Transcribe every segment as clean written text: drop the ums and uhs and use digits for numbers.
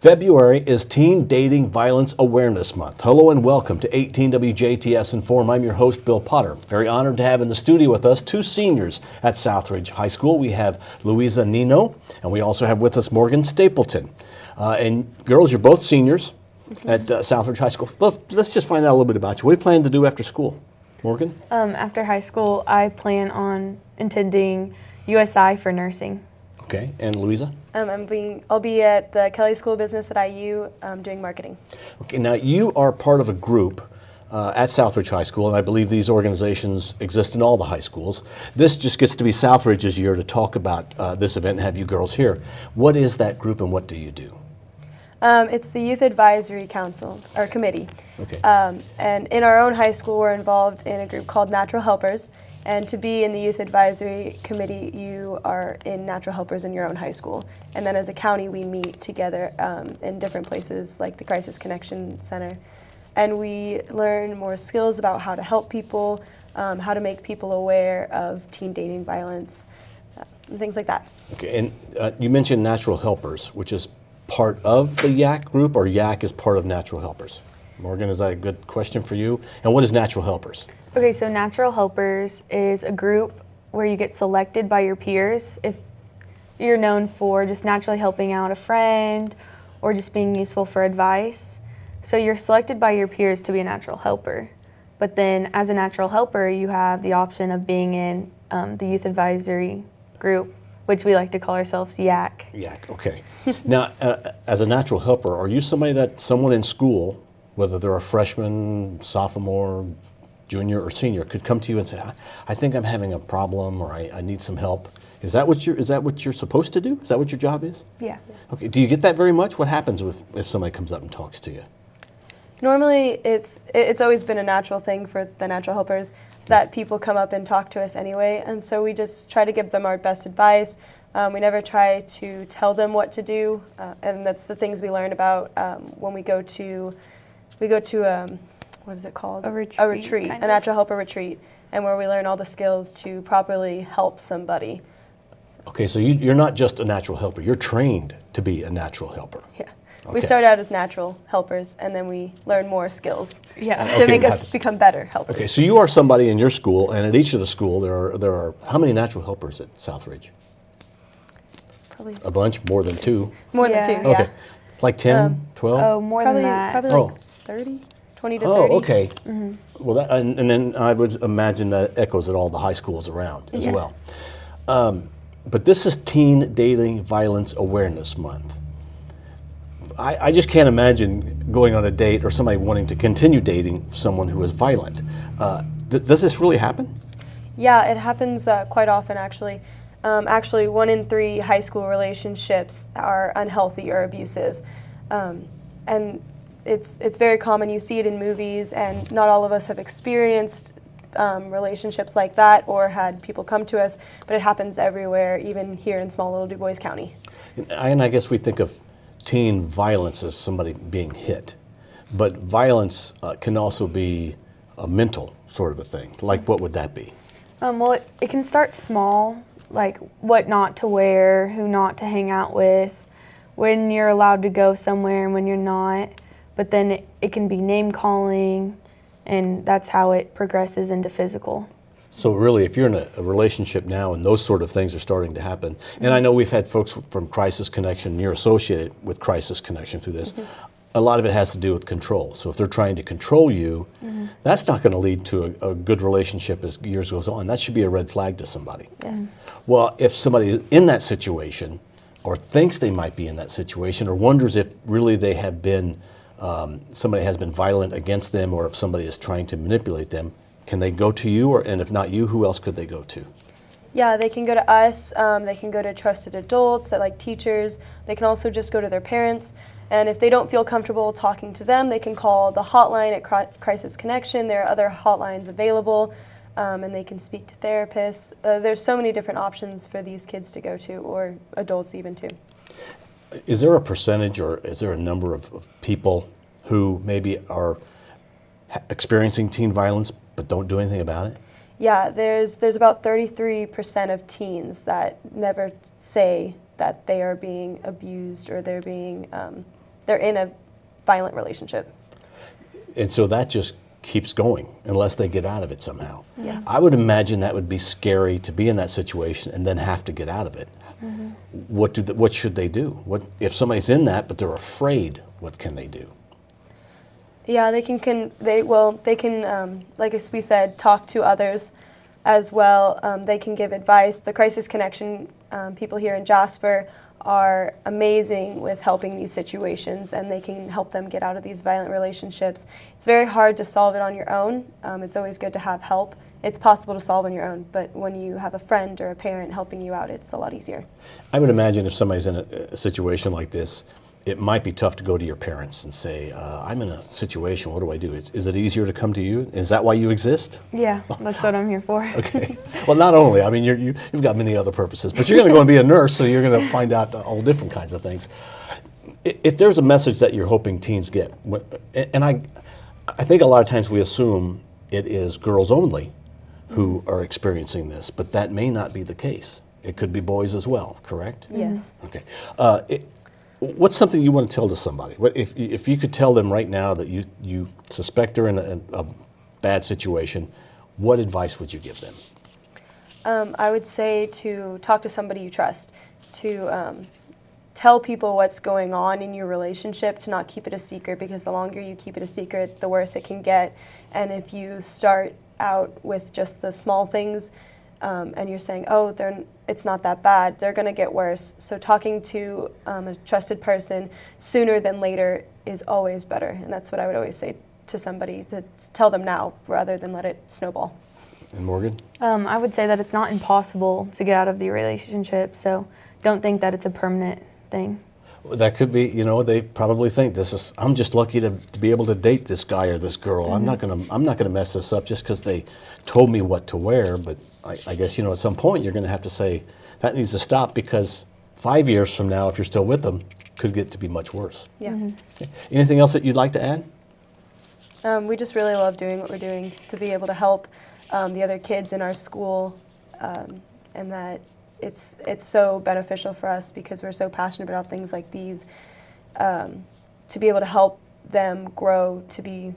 February is Teen Dating Violence Awareness Month. Hello and welcome to 18 WJTS in.form. I'm your host, Bill Potter. Very honored to have in the studio with us two seniors at Southridge High School. We have Louisa Nino, and we also have with us Morgan Stapleton. And girls, you're both seniors at Southridge High School. Well, let's just find out a little bit about you. What do you plan to do after school? Morgan? After high school, I plan on attending USI for nursing. Okay, and Louisa? I'll be at the Kelly School of Business at IU doing marketing. Okay, now you are part of a group at Southridge High School, and I believe these organizations exist in all the high schools. This just gets to be Southridge's year to talk about this event and have you girls here. What is that group and what do you do? It's the Youth Advisory Council, or Committee. Okay. And in our own high school, we're involved in a group called Natural Helpers. And to be in the Youth Advisory Committee, you are in Natural Helpers in your own high school. And then as a county, we meet together in different places like the Crisis Connection Center. And we learn more skills about how to help people, how to make people aware of teen dating violence, and things like that. Okay, and you mentioned Natural Helpers, which is part of the YAC group, or YAC is part of Natural Helpers? Morgan, is that a good question for you? And what is Natural Helpers? Okay, so Natural Helpers is a group where you get selected by your peers if you're known for just naturally helping out a friend or just being useful for advice. So you're selected by your peers to be a natural helper. But then as a natural helper, you have the option of being in the Youth Advisory group, which we like to call ourselves YAC. YAC, okay. Now, as a natural helper, are you somebody that someone in school, whether they're a freshman, sophomore, junior, or senior, could come to you and say, I think I'm having a problem, or I need some help? Is that what you're supposed to do? Is that what your job is? Yeah. Okay. Do you get that very much? What happens if somebody comes up and talks to you? Normally, it's always been a natural thing for the Natural Helpers that people come up and talk to us anyway, and so we just try to give them our best advice. We never try to tell them what to do, and that's the things we learn about when we go to what is it called? A retreat, a natural helper retreat, and where we learn all the skills to properly help somebody. Okay, so you're not just a natural helper, you're trained to be a natural helper. Yeah. Okay. We start out as natural helpers, and then we learn more skills to make us become better helpers. Okay, so you are somebody in your school, and at each of the school, there are how many natural helpers at Southridge? Probably a bunch, more than two. More than two, yeah. Okay, like 10, 12? Oh, more probably, than that. Probably like 30, 20 to 30. Oh, okay. Mm-hmm. Well, and then I would imagine that echoes at all the high schools around as well. But this is Teen Dating Violence Awareness Month. I just can't imagine going on a date or somebody wanting to continue dating someone who is violent. Does this really happen? Yeah, it happens quite often, actually. Actually, 1 in 3 high school relationships are unhealthy or abusive. And it's very common. You see it in movies, and not all of us have experienced relationships like that or had people come to us, but it happens everywhere, even here in small little Du Bois County. And I guess we think of teen violence as somebody being hit, but violence can also be a mental sort of a thing. Like, what would that be? Well, it can start small, like what not to wear, who not to hang out with, when you're allowed to go somewhere and when you're not. But then it can be name calling, and that's how it progresses into physical. So really, if you're in a relationship now and those sort of things are starting to happen, and I know we've had folks from Crisis Connection, you're associated with Crisis Connection through this, a lot of it has to do with control. So if they're trying to control you, that's not going to lead to a good relationship as years goes on. That should be a red flag to somebody. Yes. Well, if somebody is in that situation, or thinks they might be in that situation, or wonders if really they have been, somebody has been violent against them, or if somebody is trying to manipulate them, can they go to you, and if not you, who else could they go to? Yeah, they can go to us, they can go to trusted adults, like teachers, they can also just go to their parents, and if they don't feel comfortable talking to them, they can call the hotline at Crisis Connection. There are other hotlines available, and they can speak to therapists. There's so many different options for these kids to go to, or adults even too. Is there a percentage, or is there a number of people who maybe are experiencing teen violence but don't do anything about it? Yeah, there's about 33% of teens that never say that they are being abused or they're being they're in a violent relationship. And so that just keeps going unless they get out of it somehow. Yeah. I would imagine that would be scary to be in that situation and then have to get out of it. What should they do? What if somebody's in that but they're afraid? What can they do? Yeah, they can like as we said, talk to others as well. They can give advice. The Crisis Connection people here in Jasper are amazing with helping these situations, and they can help them get out of these violent relationships. It's very hard to solve it on your own. It's always good to have help. It's possible to solve on your own, but when you have a friend or a parent helping you out, it's a lot easier. I would imagine if somebody's in a situation like this, it might be tough to go to your parents and say, I'm in a situation, what do I do? Is it easier to come to you? Is that why you exist? Yeah, that's what I'm here for. Okay. Well, not only, I mean, you've got many other purposes, but you're going to go and be a nurse, so you're going to find out all different kinds of things. If there's a message that you're hoping teens get, and I think a lot of times we assume it is girls only who are experiencing this, but that may not be the case. It could be boys as well, correct? Yes. Okay. What's something you want to tell to somebody? If you could tell them right now that you suspect they're in a bad situation, what advice would you give them? I would say to talk to somebody you trust, to tell people what's going on in your relationship, to not keep it a secret, because the longer you keep it a secret, the worse it can get. And if you start out with just the small things and you're saying, oh, it's not that bad, they're going to get worse. So talking to a trusted person sooner than later is always better. And that's what I would always say to somebody, to tell them now rather than let it snowball. And Morgan? I would say that it's not impossible to get out of the relationship, so don't think that it's a permanent thing. That could be, they probably think I'm just lucky to be able to date this guy or this girl. Mm-hmm. I'm not gonna mess this up just because they told me what to wear. But I guess, at some point you're gonna have to say that needs to stop, because 5 years from now, if you're still with them, could get to be much worse. Yeah. Okay. Anything else that you'd like to add? We just really love doing what we're doing, to be able to help the other kids in our school, and that it's so beneficial for us because we're so passionate about things like these, to be able to help them grow to be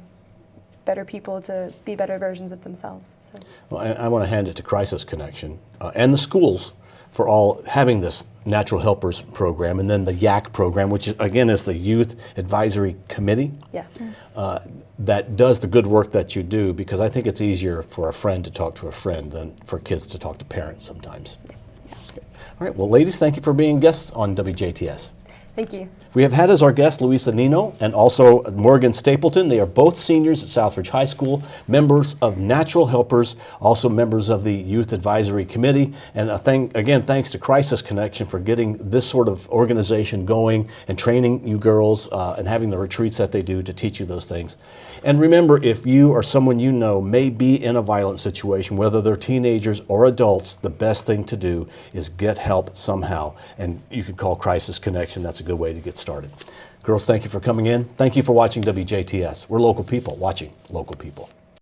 better people, to be better versions of themselves. So. Well, I want to hand it to Crisis Connection and the schools for all having this Natural Helpers program, and then the YAC program, which again is the Youth Advisory Committee. Yeah. That does the good work that you do, because I think it's easier for a friend to talk to a friend than for kids to talk to parents sometimes. Yeah. Okay. All right, well, ladies, thank you for being guests on WJTS. Thank you. We have had as our guest Louisa Nino and also Morgan Stapleton. They are both seniors at Southridge High School, members of Natural Helpers, also members of the Youth Advisory Committee. And again, thanks to Crisis Connection for getting this sort of organization going and training you girls and having the retreats that they do to teach you those things. And remember, if you or someone you know may be in a violent situation, whether they're teenagers or adults, the best thing to do is get help somehow. And you can call Crisis Connection. That's a good way to get started. Girls, thank you for coming in. Thank you for watching WJTS. We're local people watching local people.